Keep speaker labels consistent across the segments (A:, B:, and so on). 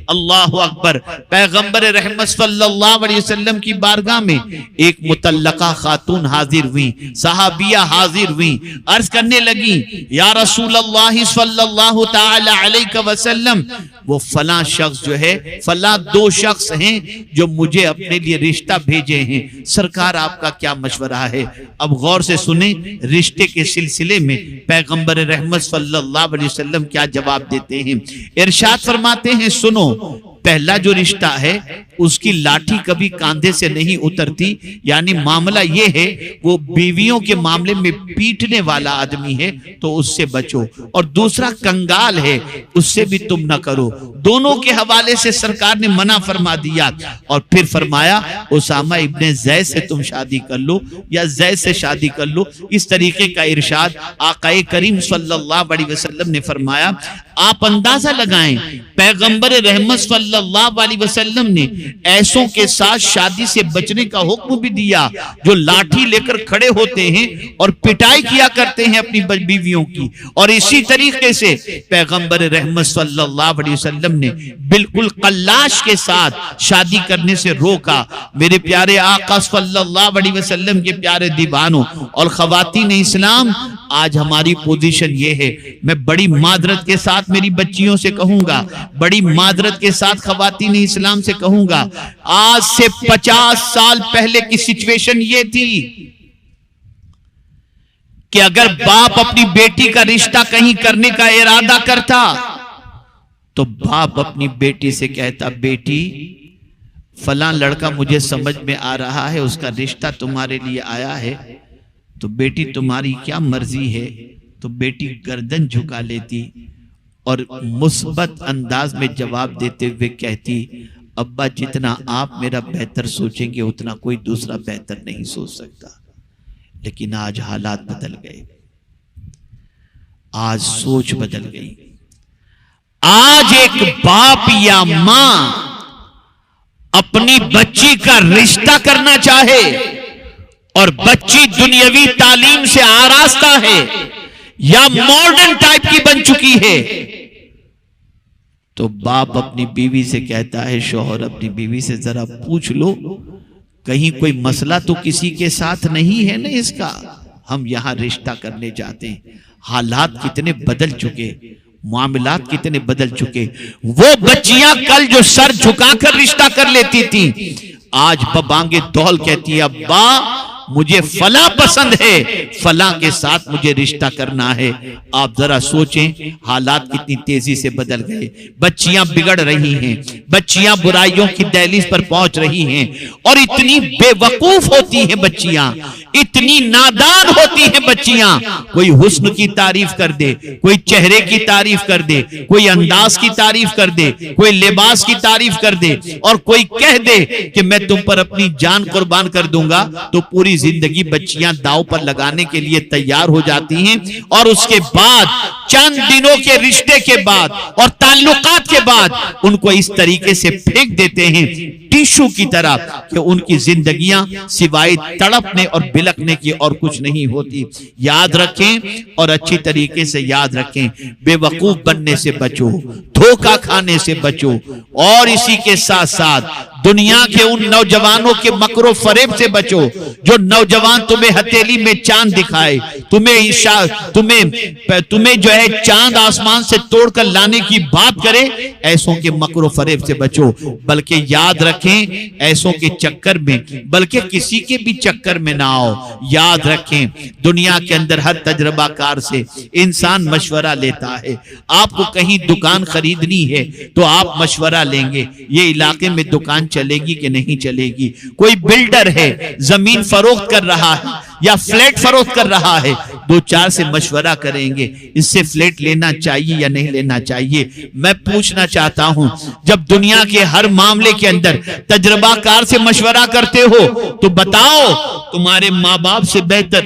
A: اللہ اکبر. پیغمبر رحمت صلی اللہ علیہ وسلم کی بارگاہ میں ایک مطلقہ خاتون حاضر ہوئی, صحابیہ حاضر ہوئی, عرض کرنے لگی یا رسول اللہ صلی اللہ تعالی علیہ وسلم, وہ فلاں شخص جو ہے, فلاں دو شخص ہیں جو مجھے اپنے لیے رشتہ بھیجے ہیں, سرکار آپ کا کیا مشورہ ہے؟ اب غور سے سنیں رشتے کے سلسلے میں پیغمبر رحمت صلی اللہ علیہ وسلم کیا جواب دیتے ہیں. ارشاد فرماتے ہیں سنو, پہلا جو رشتہ ہے اس کی لاٹھی کبھی کاندھے سے نہیں اترتی, یعنی معاملہ یہ ہے وہ بیویوں کے معاملے میں پیٹنے والا آدمی ہے تو اس سے بچو, اور دوسرا کنگال ہے اس سے بھی تم نہ کرو. دونوں کے حوالے سے سرکار نے منع فرما دیا, اور پھر فرمایا اسامہ ابن زید سے تم شادی کر لو یا زید سے شادی کر لو. اس طریقے کا ارشاد آقا کریم صلی اللہ علیہ وسلم نے فرمایا. آپ اندازہ لگائیں پیغمبر رحمت صلی اللہ علیہ وسلم نے ایسوں کے ساتھ شادی سے بچنے کا حکم بھی دیا جو لاٹھی لے کر کھڑے ہوتے ہیں اور پٹائی کیا کرتے ہیں اپنی بیویوں کی, اور اسی طریقے سے پیغمبر رحمت صلی اللہ علیہ وسلم نے بالکل قلاش کے ساتھ شادی کرنے سے روکا. میرے پیارے آقا صلی اللہ علیہ وسلم کے پیارے دیوانوں اور خواتین اسلام, آج ہماری پوزیشن یہ ہے, میں بڑی معذرت کے ساتھ میری بچیوں سے کہوں گا, بڑی معذرت کے ساتھ خواتین اسلام سے کہوں گا, آج سے 50 سال پہلے کی سچویشن یہ تھی کہ اگر باپ اپنی بیٹی کا رشتہ کہیں کرنے کا ارادہ کرتا تو باپ اپنی بیٹی سے کہتا بیٹی فلاں لڑکا مجھے سمجھ میں آ رہا ہے, اس کا رشتہ تمہارے لیے آیا ہے, تو بیٹی تمہاری کیا مرضی ہے. تو بیٹی گردن جھکا لیتی اور مثبت انداز میں جواب دیتے ہوئے کہتی ابا جتنا آپ میرا بہتر سوچیں گے اتنا کوئی دوسرا بہتر نہیں سوچ سکتا. لیکن آج حالات بدل گئے, آج سوچ بدل گئی. آج ایک باپ یا ماں اپنی بچی کا رشتہ کرنا چاہے اور بچی دنیاوی تعلیم سے آراستہ ہے یا ماڈرن ٹائپ کی بن چکی ہے, تو باپ اپنی بیوی سے کہتا ہے, شوہر اپنی بیوی سے ذرا پوچھ لو کہیں کوئی مسئلہ تو کسی کے ساتھ نہیں ہے نا اس کا, ہم یہاں رشتہ کرنے جاتے ہیں. حالات کتنے بدل چکے, معاملات کتنے بدل چکے. وہ بچیاں کل جو سر جھکا کر رشتہ کر لیتی تھی آج ببانگے دول کہتی ہے ابا مجھے فلاں پسند ہے, فلاں کے ساتھ مجھے رشتہ کرنا ہے. آپ ذرا سوچیں حالات کتنی تیزی سے بدل گئے. بچیاں بگڑ رہی ہیں, بچیاں برائیوں کی دہلیز پر پہنچ رہی ہیں, اور اتنی بے وقوف ہوتی ہیں بچیاں, اتنی نادان ہوتی ہیں بچیاں. کوئی حسن کی تعریف کر دے, کوئی چہرے کی تعریف کر دے, کوئی انداز کی تعریف کر دے, کوئی لباس کی تعریف کر دے, اور کوئی کہہ دے کہ میں تم پر اپنی جان قربان کر دوں گا, تو پوری زندگی بچیاں داؤ پر لگانے کے لیے تیار ہو جاتی ہیں. اور اس کے بعد چند دنوں کے رشتے کے بعد اور تعلقات کے بعد ان کو اس طریقے سے پھینک دیتے ہیں ٹیشو کی طرح کہ ان کی زندگیاں سوائے تڑپنے اور بلکنے کی اور کچھ نہیں ہوتی. یاد رکھیں اور اچھی طریقے سے یاد رکھیں, بے وقوف بننے سے بچو, دھوکہ کھانے سے بچو, اور اسی کے ساتھ ساتھ دنیا کے ان نوجوانوں کے مکر و فریب سے بچو جو نوجوان تمہیں ہتھیلی میں چاند دکھائے, تمہیں جو ہے چاند آسمان سے توڑ کر لانے کی بات کرے. ایسوں کے مکر و فریب سے بچو. بلکہ یاد رکھیں ایسوں کے چکر میں, بلکہ کسی کے بھی چکر میں نہ آؤ. یاد رکھیں دنیا کے اندر ہر تجربہ کار سے انسان مشورہ لیتا ہے. آپ کو کہیں دکان خریدنی ہے تو آپ مشورہ لیں گے یہ علاقے میں دکان چلے گی کہ نہیں چلے گی. کوئی بلڈر ہے زمین فروخت کر رہا ہے یا فلیٹ فروخت کر رہا ہے, دو چار سے مشورہ کریں گے اس سے فلیٹ لینا چاہیے یا نہیں لینا چاہیے. میں پوچھنا چاہتا ہوں جب دنیا کے ہر معاملے کے اندر تجربہ کار سے مشورہ کرتے ہو تو بتاؤ تمہارے ماں باپ سے بہتر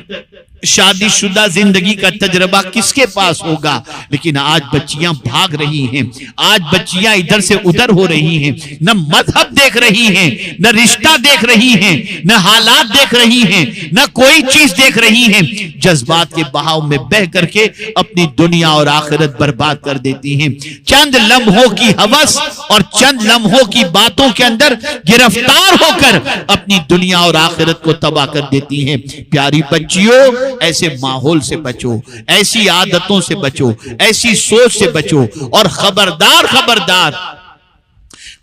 A: شادی شدہ زندگی کا تجربہ کس کے پاس ہوگا؟ لیکن آج بچیاں بھاگ رہی ہیں، آج بچیاں ادھر سے ادھر ہو رہی ہیں، نہ مذہب دیکھ رہی ہیں، نہ رشتہ دیکھ رہی ہیں، نہ حالات دیکھ رہی ہیں، نہ کوئی چیز دیکھ رہی ہیں، جذبات کے بہاؤ میں بہہ کر کے اپنی دنیا اور آخرت برباد کر دیتی ہیں۔ چند لمحوں کی ہوس اور چند لمحوں کی باتوں کے اندر گرفتار ہو کر اپنی دنیا اور آخرت کو تباہ کر دیتی ہیں۔ پیاری بچیوں، ایسے ماحول سے بچو، ایسی عادتوں سے بچو، ایسی سوچ سے بچو، اور خبردار خبردار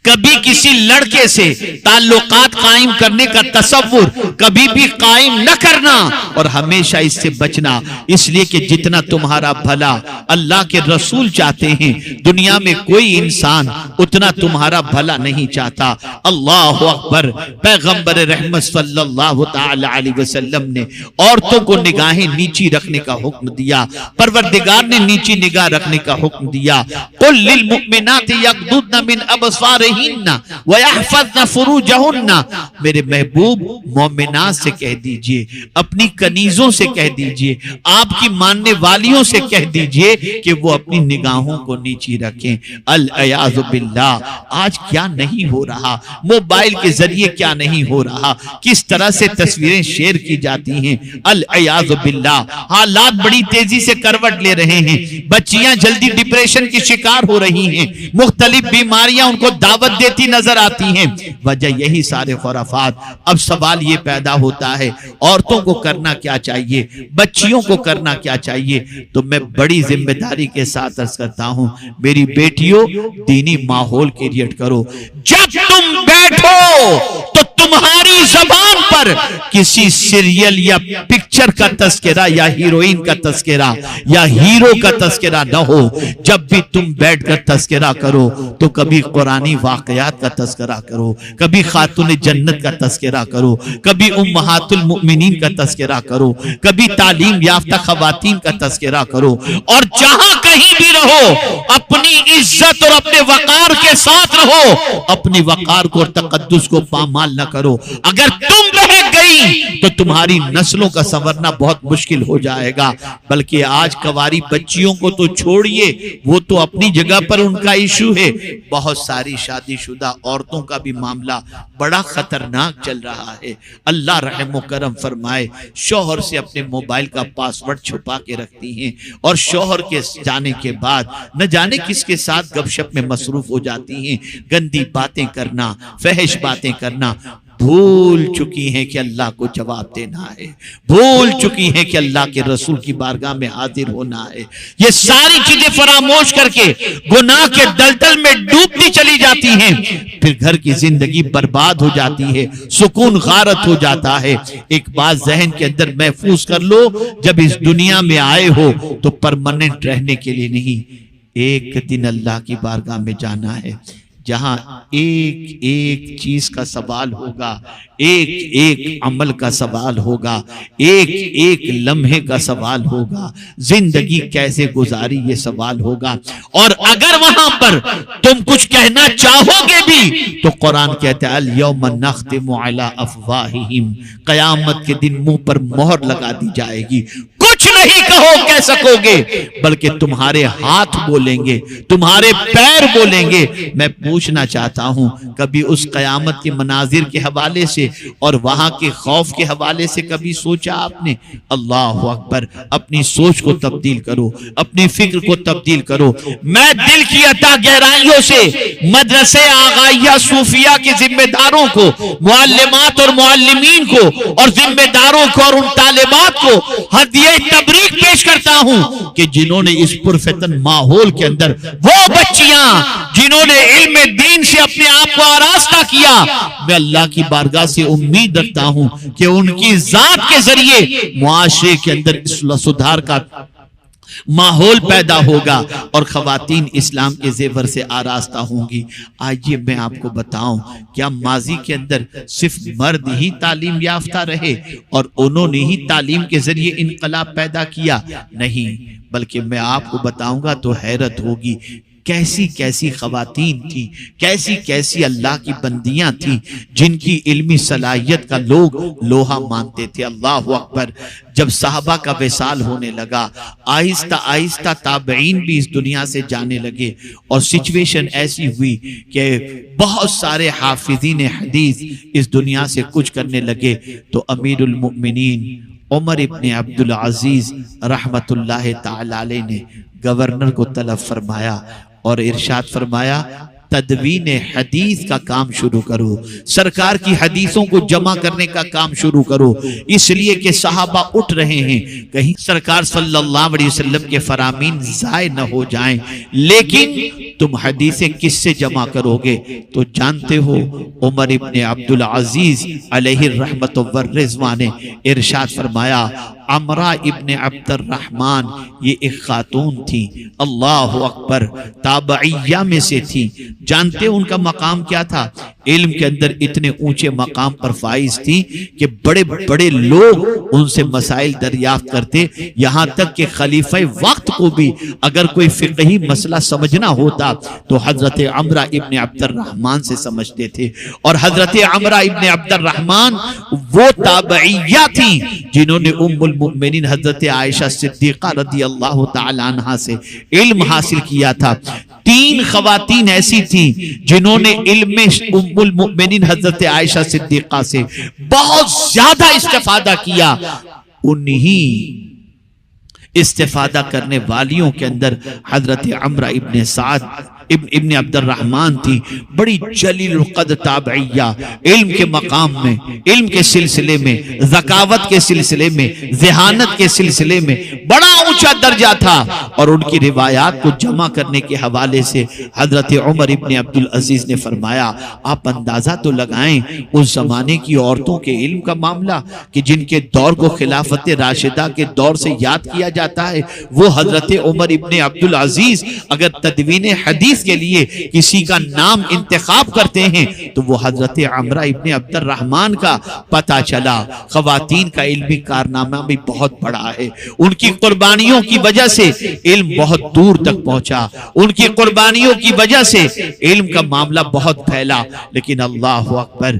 A: کبھی کسی لڑکے سے تعلقات قائم کرنے کا تصور کبھی بھی قائم نہ کرنا، اور ہمیشہ اس سے بچنا، اس لیے کہ جتنا تمہارا بھلا اللہ کے رسول چاہتے ہیں، دنیا میں کوئی انسان اتنا تمہارا بھلا نہیں چاہتا۔ اللہ اکبر۔ پیغمبر رحمت صلی اللہ تعالی علیہ وسلم نے عورتوں کو نگاہیں نیچی رکھنے کا حکم دیا، پروردگار نے نیچی نگاہ رکھنے کا حکم دیا۔ قل للمؤمنات یغضضن من ابصارہن وَيَحْفَظْنَ فُرُوجَهُنَّ، میرے محبوب مومنات سے کہہ دیجئے، اپنی کنیزوں سے کہہ دیجئے، آپ کی ماننے والیوں سے کہہ دیجئے کہ وہ اپنی نگاہوں کو نیچی رکھیں۔ العیاذ باللہ، آج کیا نہیں ہو رہا، موبائل کے ذریعے کیا نہیں ہو رہا، کس طرح سے تصویریں شیئر کی جاتی ہیں۔ العیاذ باللہ، حالات بڑی تیزی سے کروٹ لے رہے ہیں، بچیاں جلدی ڈپریشن کی شکار ہو رہی ہیں، مختلف بیماریاں ان کو دعوت دیتی نظر آتی ہیں۔ وجہ یہی سارے خرافات۔ اب سوال یہ پیدا ہوتا ہے، عورتوں کو کرنا کیا چاہیے، بچیوں کو کرنا کیا چاہیے؟ تو میں بڑی ذمہ داری کے ساتھ عرض کرتا ہوں، میری بیٹیوں، دینی ماحول کریٹ کرو۔ جب تم بیٹھو تو تمہاری زبان پر کسی سیریل یا پکچر کا تذکرہ یا ہیروئن کا تذکرہ یا ہیرو کا تذکرہ نہ ہو۔ جب بھی تم بیٹھ کر تذکرہ کرو تو کبھی قرآنی واقعات کا تذکرہ کرو، کبھی خاتون جنت کا تذکرہ کرو، کبھی امہات المؤمنین کا تذکرہ کرو، کبھی تعلیم یافتہ خواتین کا تذکرہ کرو، اور جہاں کہیں بھی رہو اپنی عزت اور اپنے وقار کے ساتھ رہو، اپنی وقار کو اور تقدس کو پامال نہ کرو۔ اگر تم رہ گئی تو تمہاری نسلوں کا سنورنا بہت مشکل ہو جائے گا۔ بلکہ آج کواری بچیوں کو تو چھوڑیے، وہ تو اپنی جگہ پر ان کا ایشو ہے، بہت ساری شادی شدہ عورتوں کا بھی معاملہ بڑا خطرناک چل رہا ہے۔ اللہ رحم و کرم فرمائے، شوہر سے اپنے موبائل کا پاسورڈ چھپا کے رکھتی ہیں، اور شوہر کے جانے کے بعد نہ جانے کس کے ساتھ گپ شپ میں مصروف ہو جاتی ہیں، گندی باتیں کرنا، فحش باتیں کرنا۔ بھول چکی ہیں کہ اللہ کو جواب دینا ہے، بھول چکی ہیں کہ اللہ کے رسول کی بارگاہ میں حاضر ہونا ہے۔ یہ ساری چیزیں فراموش کر کے گناہ کے دلدل میں ڈوبتی چلی جاتی ہیں، پھر گھر کی زندگی برباد ہو جاتی ہے، سکون غارت ہو جاتا ہے۔ ایک بات ذہن کے اندر محفوظ کر لو، جب اس دنیا میں آئے ہو تو پرماننٹ رہنے کے لیے نہیں، ایک دن اللہ کی بارگاہ میں جانا ہے، جہاں ایک ایک چیز کا سوال ہوگا، ایک ایک عمل کا سوال ہوگا، ایک ایک لمحے کا سوال ہوگا، زندگی کیسے گزاری یہ سوال ہوگا۔ اور اگر وہاں پر تم کچھ کہنا چاہو گے بھی تو قرآن کہتا ہے الیوم نختم علی افواہہم، قیامت کے دن منہ پر مہر لگا دی جائے گی، کچھ نہیں کہہ سکو گے، بلکہ تمہارے ہاتھ بولیں گے، تمہارے پیر بولیں گے۔ میں پوچھنا چاہتا ہوں، کبھی اس قیامت کے مناظر کے حوالے سے اور وہاں کے خوف کے حوالے سے کبھی سوچا آپ نے؟ اللہ اکبر۔ اپنی سوچ کو تبدیل کرو، اپنی فکر کو تبدیل کرو۔ میں دل کی عطا گہرائیوں سے مدرسے آغائیہ صوفیہ کے ذمہ داروں کو، معلمات اور معلمین کو، اور ذمہ داروں کو اور ان طالبات کو ہدیہ تبریک پیش کرتا ہوں کہ جنہوں نے اس پرفتن ماحول کے اندر، وہ بچیاں جنہوں نے علم دین سے اپنے آپ کو آراستہ کیا، میں اللہ کی بارگاہ سے امید رکھتا ہوں کہ ان کی ذات کے ذریعے معاشرے کے اندر اصلاح سدھار کا ماحول پیدا ہوگا اور خواتین اسلام کے زیور سے آراستہ ہوں گی۔ آئیے میں آپ کو بتاؤں، کیا ماضی کے اندر صرف مرد ہی تعلیم یافتہ رہے اور انہوں نے ہی تعلیم کے ذریعے انقلاب پیدا کیا؟ نہیں، بلکہ میں آپ کو بتاؤں گا تو حیرت ہوگی، کیسی کیسی خواتین تھیں، کیسی کیسی اللہ کی بندیاں تھیں جن کی علمی صلاحیت کا لوگ لوہا مانتے تھے۔ اللہ اکبر۔ جب صحابہ کا وصال ہونے لگا، آہستہ آہستہ تابعین بھی اس دنیا سے جانے لگے، اور سچویشن ایسی ہوئی کہ بہت سارے حافظین حدیث اس دنیا سے کچھ کرنے لگے، تو امیر المؤمنین عمر ابن عبدالعزیز رحمت اللہ تعالی علیہ نے گورنر کو طلب فرمایا اور ارشاد فرمایا تدوین حدیث کا کام شروع کرو، سرکار کی حدیثوں کو جمع کرنے کا کام شروع کرو، اس لیے کہ صحابہ اٹھ رہے ہیں، کہیں سرکار صلی اللہ علیہ وسلم کے فرامین ضائع نہ ہو جائیں، لیکن تم حدیثیں کس سے جمع کرو گے؟ تو جانتے ہو عمر ابن عبدالعزیز علیہ الرحمت والرضوان نے ارشاد فرمایا عمرہ ابن عبد الرحمن، یہ ایک خاتون تھی، اللہ اکبر، تابعیہ میں سے تھی۔ جانتے ان کا مقام کیا تھا؟ علم کے اندر اتنے اونچے مقام پر فائز تھی کہ بڑے بڑے لوگ ان سے مسائل دریافت کرتے، یہاں تک کہ خلیفہ وقت کو بھی اگر کوئی فقہی مسئلہ سمجھنا ہوتا تو حضرت عمرہ ابن عبد الرحمن سے سمجھتے تھے، اور حضرت عمرہ ابن عبد الرحمن وہ تابعیہ تھی جنہوں نے ام المؤمنین حضرت عائشہ صدیقہ رضی اللہ تعالی عنہا سے علم حاصل کیا تھا۔ 3 خواتین ایسی تھیں جنہوں نے علم میں ام المؤمنین حضرت عائشہ صدیقہ سے بہت زیادہ استفادہ کیا۔ انہی استفادہ کرنے والیوں کے اندر حضرت عمرہ ابن سعد ابن عبد الرحمن تھی، بڑی جلیل القدر تابعیہ، علم کے مقام میں، علم کے سلسلے میں، ذکاوت کے سلسلے میں، ذہانت کے سلسلے میں بڑا اونچا درجہ تھا، اور ان کی روایات کو جمع کرنے کے حوالے سے حضرت عمر ابن عبدالعزیز نے فرمایا آپ اندازہ تو لگائیں اس زمانے کی عورتوں کے علم کا معاملہ کہ جن کے دور کو خلافت راشدہ کے دور سے یاد کیا جاتا ہے، وہ حضرت عمر ابن عبدالعزیز اگر تدوین حدیث کے لیے کسی کا نام انتخاب کرتے ہیں تو وہ حضرت عمرہ ابن عبد الرحمن کا پتہ چلا۔ خواتین کا علمی کارنامہ بھی بہت بڑا ہے، ان کی قربانیوں کی وجہ سے علم بہت دور تک پہنچا، ان کی قربانیوں کی وجہ سے علم کا معاملہ بہت پھیلا، لیکن اللہ اکبر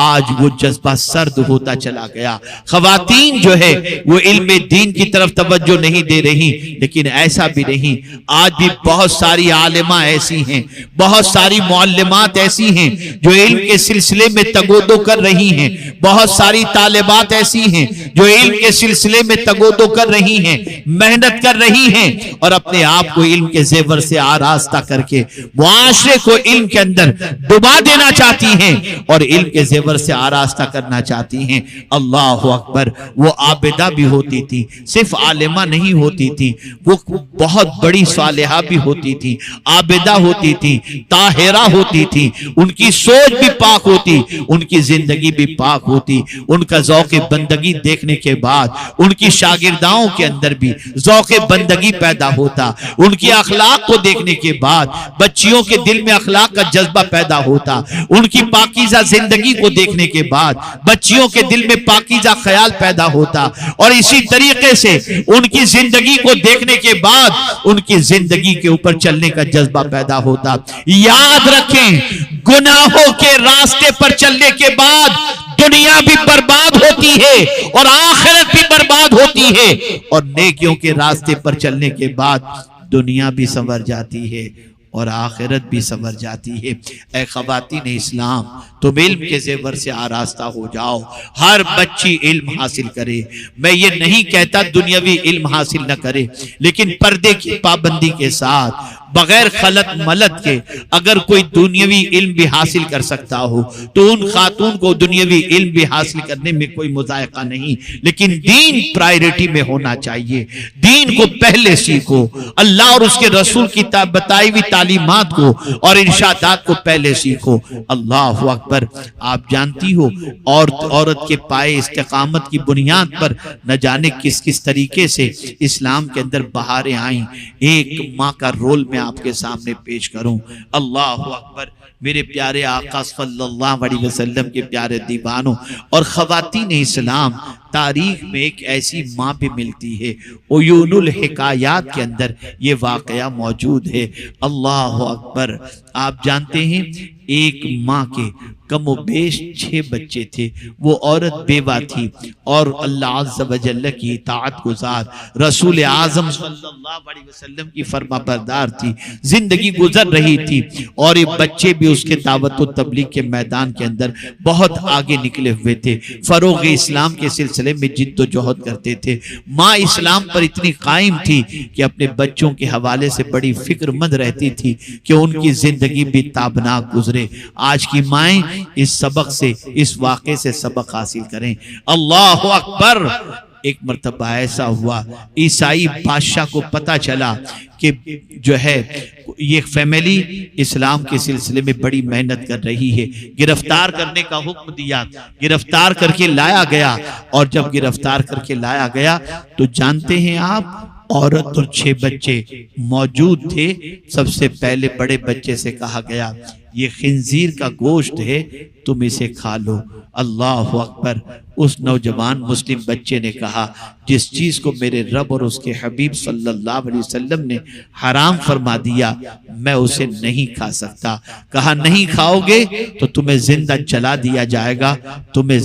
A: آج وہ جذبہ سرد ہوتا چلا گیا۔ خواتین جو ہے وہ علم دین کی طرف توجہ نہیں دے رہی، لیکن ایسا بھی نہیں، آج بھی بہت ساری عالمہ ایسی ہیں، بہت ساری معلمات ایسی ہیں جو علم کے سلسلے میں تگودو کر رہی ہیں، بہت ساری طالبات ایسی ہیں جو علم کے سلسلے میں تگودو کر رہی ہیں، محنت کر رہی ہیں، اور اپنے آپ کو علم کے زیور سے آراستہ کر کے معاشرے کو علم کے اندر ڈبا دینا چاہتی ہیں اور علم کے زیور سے آراستہ کرنا چاہتی ہیں۔ اللہ اکبر، وہ عابدہ بھی ہوتی تھی، صرف عالمہ نہیں ہوتی تھی، وہ بہت بڑی صالحہ بھی ہوتی تھی، عابدہ ہوتی تھی، طاہرہ ہوتی تھی، ان کی سوچ بھی پاک ہوتی، ان کی زندگی بھی پاک ہوتی، ان کا ذوق بندگی دیکھنے کے بعد ان کی شاگرداؤں کے اندر بھی ذوق بندگی پیدا ہوتا، ان کی اخلاق کو دیکھنے کے بعد بچیوں کے دل میں اخلاق کا جذبہ پیدا ہوتا، ان کی پاکیزہ زندگی کو دیکھنے کے بعد بچیوں کے دل میں پاکیزہ خیال پیدا ہوتا، اور اسی طریقے سے ان کی زندگی کو دیکھنے کے بعد ان کی زندگی کے اوپر چلنے کا جذبہ پیدا ہوتا۔ یاد رکھیں گناہوں کے راستے پر چلنے کے بعد دنیا بھی برباد ہوتی ہے اور آخرت بھی برباد ہوتی ہے، اور نیکیوں کے راستے پر چلنے کے بعد دنیا بھی سنور جاتی ہے اور آخرت بھی سنور جاتی ہے۔ اے خواتین اسلام، تم علم کے زیور سے آراستہ ہو جاؤ، ہر بچی علم حاصل کرے۔ میں یہ نہیں کہتا دنیاوی علم حاصل نہ کرے، لیکن پردے کی پابندی کے ساتھ بغیر خلط ملت کے اگر کوئی دنیاوی علم بھی حاصل کر سکتا ہو تو ان خاتون کو دنیاوی علم بھی حاصل کرنے میں کوئی مذائقہ نہیں، لیکن دین پرائیورٹی میں ہونا چاہیے۔ دین کو پہلے سیکھو، اللہ اور اس کے رسول کی بتائی ہوئی تعلیمات کو اور ارشادات کو پہلے سیکھو۔ اللہ اکبر، آپ جانتی ہو عورت کے پائے استقامت کی بنیاد پر نہ جانے کس کس طریقے سے اسلام کے اندر بہاریں آئیں۔ ایک ماں کا رول میں آپ کے سامنے پیش کروں۔ اللہ اکبر۔ میرے پیارے آقا صلی اللہ علیہ وسلم کے پیارے دیوانوں اور خواتین اسلام، تاریخ میں ایک ایسی ماں بھی ملتی ہے، عیون الحکایات کے اندر یہ واقعہ موجود ہے۔ اللہ اکبر۔ آپ جانتے ہیں ایک ماں کے کم و بیش 6 بچے تھے، وہ عورت بیوہ تھی اور اللہ عز و جل کی اطاعت گزار، رسول اعظم صلی اللہ علیہ وسلم کی فرما بردار تھی، زندگی گزر رہی تھی، اور یہ بچے بھی اس کے دعوت و تبلیغ کے میدان کے اندر بہت آگے نکلے ہوئے تھے، فروغ اسلام کے سلسلے میں جد و جہد کرتے تھے۔ ماں اسلام پر اتنی قائم تھی کہ اپنے بچوں کے حوالے سے بڑی فکر مند رہتی تھی کہ ان کی زندگی بھی تابناک گزرے۔ آج کی مائیں اس سبق سے، اس واقعے سے سبق حاصل کریں۔ اللہ اکبر۔ ایک مرتبہ ایسا ہوا، عیسائی بادشاہ کو پتا چلا کہ جو ہے یہ فیملی اسلام کے سلسلے میں بڑی محنت کر رہی ہے، گرفتار کرنے کا حکم دیا، گرفتار کر کے لایا گیا، اور جب گرفتار کر کے لایا گیا تو جانتے ہیں آپ، عورت اور 6 بچے موجود تھے۔ سب سے پہلے بڑے بچے سے کہا گیا یہ خنزیر کا گوشت ہے، تم اسے کھا لو۔ اللہ اکبر۔ اس نوجوان مسلم بچے نے کہا جس چیز کو میرے رب اور اس کے حبیب صلی اللہ علیہ وسلم نے حرام فرما دیا میں اسے نہیں کھا سکتا۔ کہا نہیں کھاؤ گے تو تمہیں زندہ جلا دیا جائے گا، تمہیں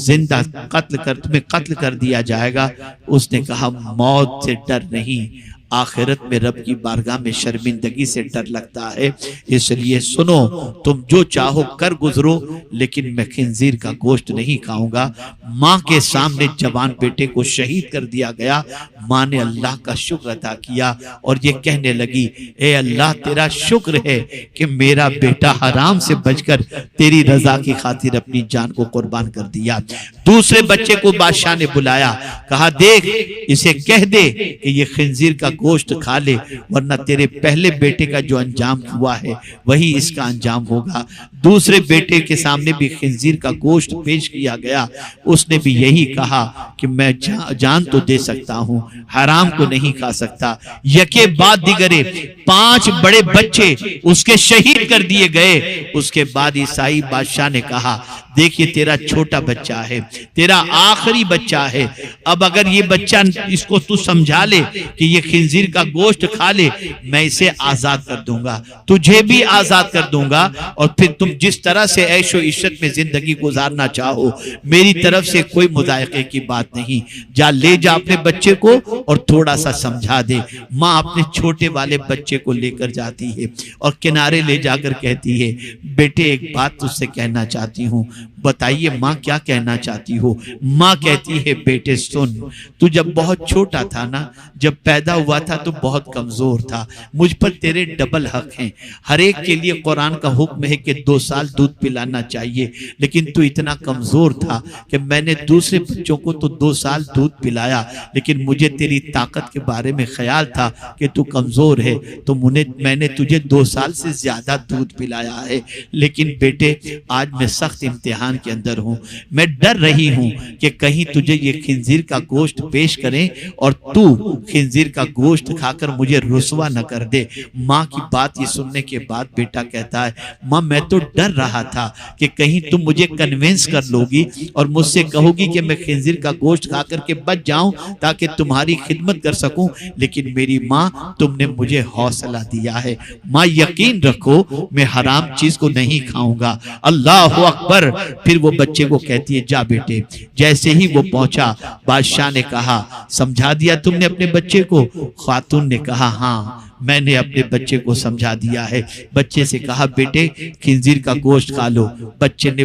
A: قتل کر دیا جائے گا۔ اس نے کہا موت سے ڈر نہیں، آخرت میں رب کی بارگاہ میں شرمندگی سے ڈر لگتا ہے، اس لیے سنو تم جو چاہو کر گزرو، لیکن میں خنزیر کا گوشت نہیں کھاؤں گا۔ ماں کے سامنے جوان بیٹے کو شہید کر دیا گیا۔ ماں نے اللہ کا شکر ادا کیا اور یہ کہنے لگی اے اللہ تیرا شکر ہے کہ میرا بیٹا حرام سے بچ کر تیری رضا کی خاطر اپنی جان کو قربان کر دیا۔ دوسرے بچے کو بادشاہ نے بلایا، کہا دیکھ اسے کہہ دے کہ یہ خنزیر کا گوشت کھا لے، ورنہ تیرے پہلے بیٹے کا جو انجام ہوا ہے وہی اس کا انجام ہوگا۔ دوسرے بیٹے کے سامنے بھی خنزیر کا گوشت پیش کیا گیا، اس نے بھی یہی کہا کہ میں جان تو دے سکتا ہوں، حرام کو نہیں کھا سکتا۔ یکے بعد دیگرے 5 بڑے بچے اس کے شہید کر دیے گئے۔ اس کے بعد عیسائی بادشاہ نے کہا دیکھیے تیرا چھوٹا بچہ ہے، تیرا آخری بچہ ہے، اب اگر یہ بچہ اس کو تو سمجھا لے کہ یہ خنزیر کا گوشت کھا لے میں اسے آزاد کر دوں گا، تجھے بھی آزاد کر دوں گا، اور پھر تم جس طرح سے عیش و عشرت میں زندگی گزارنا چاہو میری طرف سے کوئی مضائقے کی بات نہیں۔ جا لے جا اپنے بچے کو اور تھوڑا سا سمجھا دے۔ ماں اپنے چھوٹے والے بچے کو لے کر جاتی ہے اور کنارے لے جا کر کہتی ہے بیٹے ایک بات تجھ سے کہنا چاہتی ہوں، بتائیے ماں کیا کہنا چاہتی ہو؟ ماں کہتی ہے بیٹے سن، تو جب بہت چھوٹا تھا نا، جب پیدا ہوا تھا تو بہت کمزور تھا، مجھ پر تیرے ڈبل حق ہیں۔ ہر ایک کے لیے قرآن کا حکم ہے کہ 2 سال دودھ پلانا چاہیے، لیکن تو اتنا کمزور تھا کہ میں نے دوسرے بچوں کو تو 2 سال دودھ پلایا، لیکن مجھے تیری طاقت کے بارے میں خیال تھا کہ تو کمزور ہے تو میں نے تجھے 2 سال سے زیادہ دودھ پلایا ہے۔ لیکن بیٹے آج میں سخت امتحان کے اندر ہوں، میں ڈر رہی ہوں کہ کہیں تجھے یہ خنزیر کا گوشت پیش کریں اور تو خنزیر کا گوشت کھا کر مجھے رسوا نہ کر دے۔ ماں کی بات یہ سننے کے بعد بیٹا کہتا ہے ماں میں تو ڈر رہا تھا کہ کہیں تم مجھے کنونس کر لو گی اور مجھ سے کہو گی کہ میں خنزیر کا گوشت کھا کر کے بچ جاؤں تاکہ تمہاری خدمت کر سکوں، لیکن میری ماں تم نے مجھے حوصلہ دیا ہے، ماں یقین رکھو میں حرام چیز کو نہیں کھاؤں گا۔ اللہ اکبر۔ پھر وہ بچے کو کہتی ہے جا بیٹے۔ جیسے ہی وہ پہنچا بادشاہ نے کہا سمجھا دیا تم نے اپنے بچے کو؟ خاتون نے کہا ہاں میں نے اپنے بچے کو سمجھا دیا ہے۔ بچے سے کہا بیٹے خنزیر کا گوشت کھا لو۔ بچے نے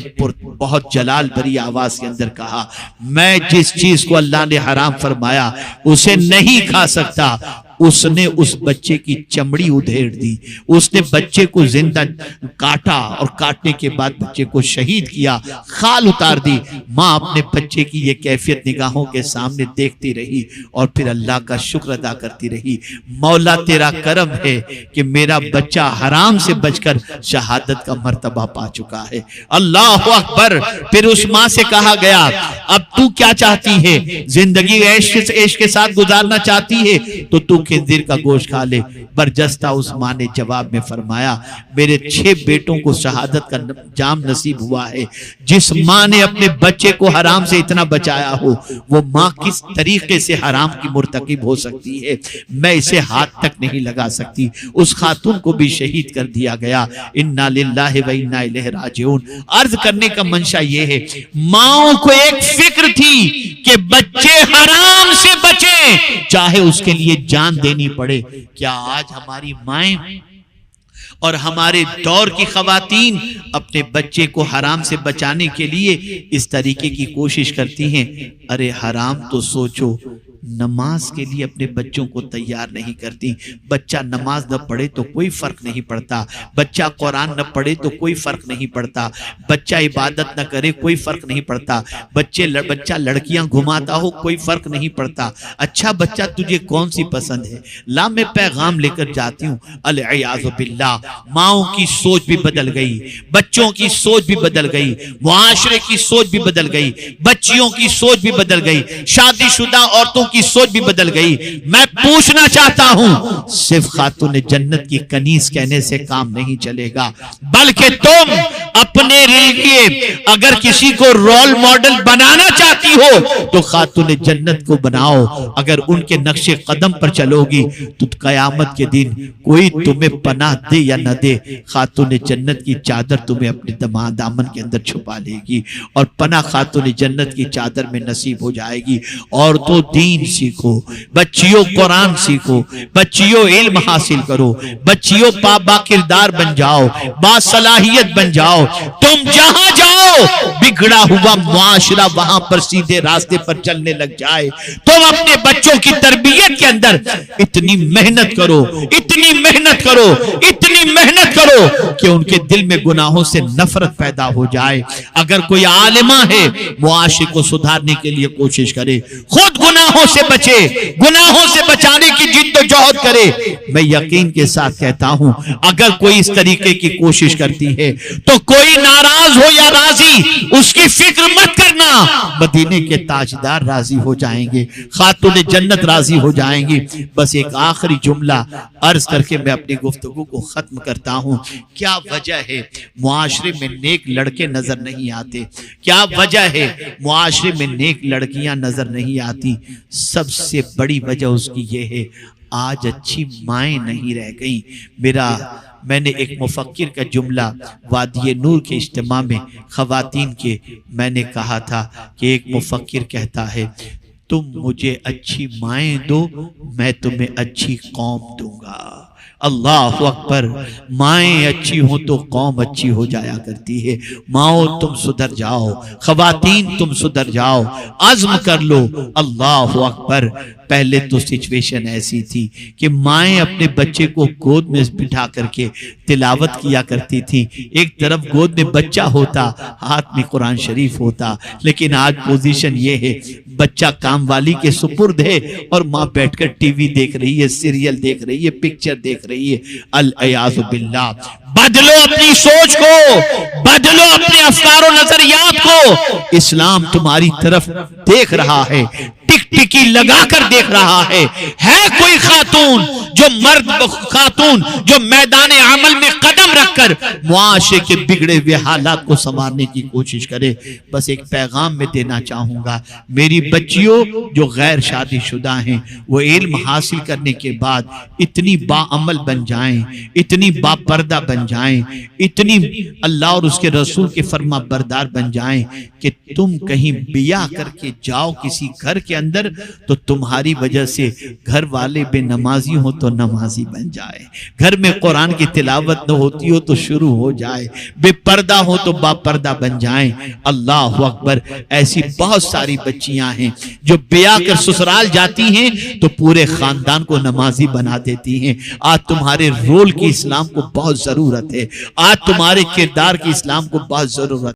A: بہت جلال بھری آواز کے اندر کہا میں جس چیز کو اللہ نے حرام فرمایا اسے نہیں کھا سکتا۔ اس نے اس بچے کی چمڑی ادھیڑ دی، اس نے بچے کو زندہ کاٹا اور کاٹنے کے بعد بچے کو شہید کیا، خال اتار دی۔ ماں اپنے بچے کی یہ کیفیت نگاہوں کے سامنے دیکھتی رہی اور پھر اللہ کا شکر ادا کرتی رہی، مولا تیرا کرم ہے کہ میرا بچہ حرام سے بچ کر شہادت کا مرتبہ پا چکا ہے۔ اللہ اکبر۔ پھر اس ماں سے کہا گیا اب تو کیا چاہتی ہے؟ زندگی عیش کے ساتھ گزارنا چاہتی ہے تو خنزیر کا گوشت کھا لے۔ برجستہ اس ماں نے جواب میں فرمایا میرے 6 بیٹوں کو شہادت کا جام نصیب ہوا ہے، جس ماں نے اپنے بچے کو حرام سے اتنا بچایا ہو وہ ماں کس طریقے سے حرام کی مرتکب ہو سکتی ہے، میں اسے ہاتھ تک نہیں لگا سکتی۔ اس خاتون کو بھی شہید کر دیا گیا۔ انا للہ و انا الیہ راجعون۔ عرض کرنے کا منشا یہ ہے ماؤں کو ایک فکر تھی کہ بچے حرام سے بچیں چاہے اس کے لیے جان دینی پڑے۔ کیا آج ہماری مائیں اور ہمارے دور کی خواتین اپنے بچے کو حرام سے بچانے کے لیے اس طریقے کی کوشش کرتی ہیں؟ ارے حرام تو سوچو، نماز کے لیے اپنے بچوں کو تیار نہیں کرتی۔ بچہ نماز نہ پڑھے تو کوئی فرق نہیں پڑتا، بچہ قرآن نہ پڑھے تو کوئی فرق نہیں پڑتا، بچہ عبادت نہ کرے کوئی فرق نہیں پڑتا، بچہ لڑکیاں گھماتا ہو کوئی فرق نہیں پڑتا۔ اچھا بچہ تجھے کون سی پسند ہے؟ لا میں پیغام لے کر جاتی ہوں، العیاذ باللہ۔ ماؤں کی سوچ بھی بدل گئی، بچوں کی سوچ بھی بدل گئی، معاشرے کی سوچ بھی بدل گئی، بچیوں کی سوچ بھی بدل گئی، شادی شدہ عورتوں کی سوچ بھی بدل گئی۔ میں پوچھنا چاہتا ہوں صرف خاتون جنت کی کنیز کہنے سے کام نہیں چلے گا، بلکہ تم اپنے لیے اگر کسی کو رول ماڈل بنانا چاہتی ہو تو خاتون جنت کو بناؤ۔ اگر ان کے نقش قدم پر چلو گی تو قیامت کے دن کوئی تمہیں پناہ دے یا نہ دے، خاتون جنت کی چادر تمہیں اپنے دامن کے اندر چھپا لے گی اور پناہ خاتون جنت کی چادر میں نصیب ہو جائے گی۔ اور تو دین سیکھو، بچیوں قرآن سیکھو، بچیوں علم حاصل کرو، بچیوں با کردار بن جاؤ، با صلاحیت بن جاؤ۔ تم جہاں جاؤ بگڑا ہوا معاشرہ وہاں پر سیدھے راستے پر چلنے لگ جائے۔ تم اپنے بچوں کی تربیت کے اندر اتنی محنت کرو، اتنی محنت کرو، اتنی محنت کرو کہ ان کے دل میں گناہوں سے نفرت پیدا ہو جائے۔ اگر کوئی عالمہ ہے معاشرے کو سدھارنے کے لیے کوشش کرے، خود گناہوں سے بچے، گناہوں سے بچانے کی جد و جہد کرے۔ میں یقین کے ساتھ کہتا ہوں اگر کوئی اس طریقے کی کوشش کرتی ہے تو کوئی ناراض ہو یا راضی اس کی فکر مت کرنا، مدینے کے تاجدار راضی ہو جائیں گے، خاتون جنت راضی ہو جائیں گی۔ بس ایک آخری جملہ عرض کر کے میں اپنی گفتگو کو ختم کرتا ہوں۔ کیا وجہ ہے معاشرے میں نیک لڑکے نظر نہیں آتے؟ کیا وجہ ہے معاشرے میں نیک لڑکیاں نظر نہیں آتی؟ سب سے بڑی وجہ اس کی یہ ہے آج اچھی مائیں نہیں رہ گئیں۔ میں نے ایک مفکر کا جملہ وادی نور کے اجتماع میں خواتین کے میں نے کہا تھا کہ ایک مفکر کہتا ہے تم مجھے اچھی مائیں دو میں تمہیں اچھی قوم دوں گا۔ اللہ اکبر۔ مائیں اچھی ہوں تو قوم اچھی ہو جایا کرتی ہے۔ ماؤں تم سدھر جاؤ، خواتین تم سدھر جاؤ، عزم کر لو۔ اللہ اکبر۔ پہلے تو سچویشن ایسی تھی کہ مائیں اپنے بچے کو گود میں بٹھا کر کے تلاوت کیا کرتی تھی، ایک طرف گود میں بچہ ہوتا، ہاتھ میں قرآن شریف ہوتا۔ لیکن آج پوزیشن یہ ہے بچہ کام والی کے سپرد ہے اور ماں بیٹھ کر ٹی وی دیکھ رہی ہے، سیریل دیکھ رہی ہے، پکچر دیکھ رہی ہے۔ العیاذ باللہ۔ بدلو اپنی سوچ کو، بدلو اپنے افکار و نظریات کو۔ اسلام تمہاری طرف دیکھ رہا ہے، ٹک ٹکی لگا کر دیکھ رہا ہے۔ کوئی خاتون جو مرد خاتون جو میدان عمل میں قدم رکھ کر معاشرے کے بگڑے ہوئے حالات کو سنوارنے کی کوشش کرے؟ بس ایک پیغام میں دینا چاہوں گا میری بچیوں جو غیر شادی شدہ ہیں، وہ علم حاصل کرنے کے بعد اتنی با عمل بن جائیں، اتنی با پردہ بن جائیں، اتنی اللہ اور اس کے رسول کے فرما بردار بن جائیں کہ تم کہیں بیاہ کر کے جاؤ کسی گھر کے اندر تو تمہاری وجہ سے گھر والے بے نمازی ہو تو نمازی بن جائے، گھر میں قرآن کی تلاوت نہ ہوتی ہو تو شروع ہو جائے، بے پردہ ہو تو با پردہ بن جائیں۔ اللہ اکبر۔ ایسی بہت ساری بچیاں ہیں جو بیاہ کر سسرال جاتی ہیں تو پورے خاندان کو نمازی بنا دیتی ہیں۔ آج تمہارے رول کی اسلام کو بہت ضرورت ہے، آج تمہارے کردار کی اسلام کو بہت ضرورت ہے۔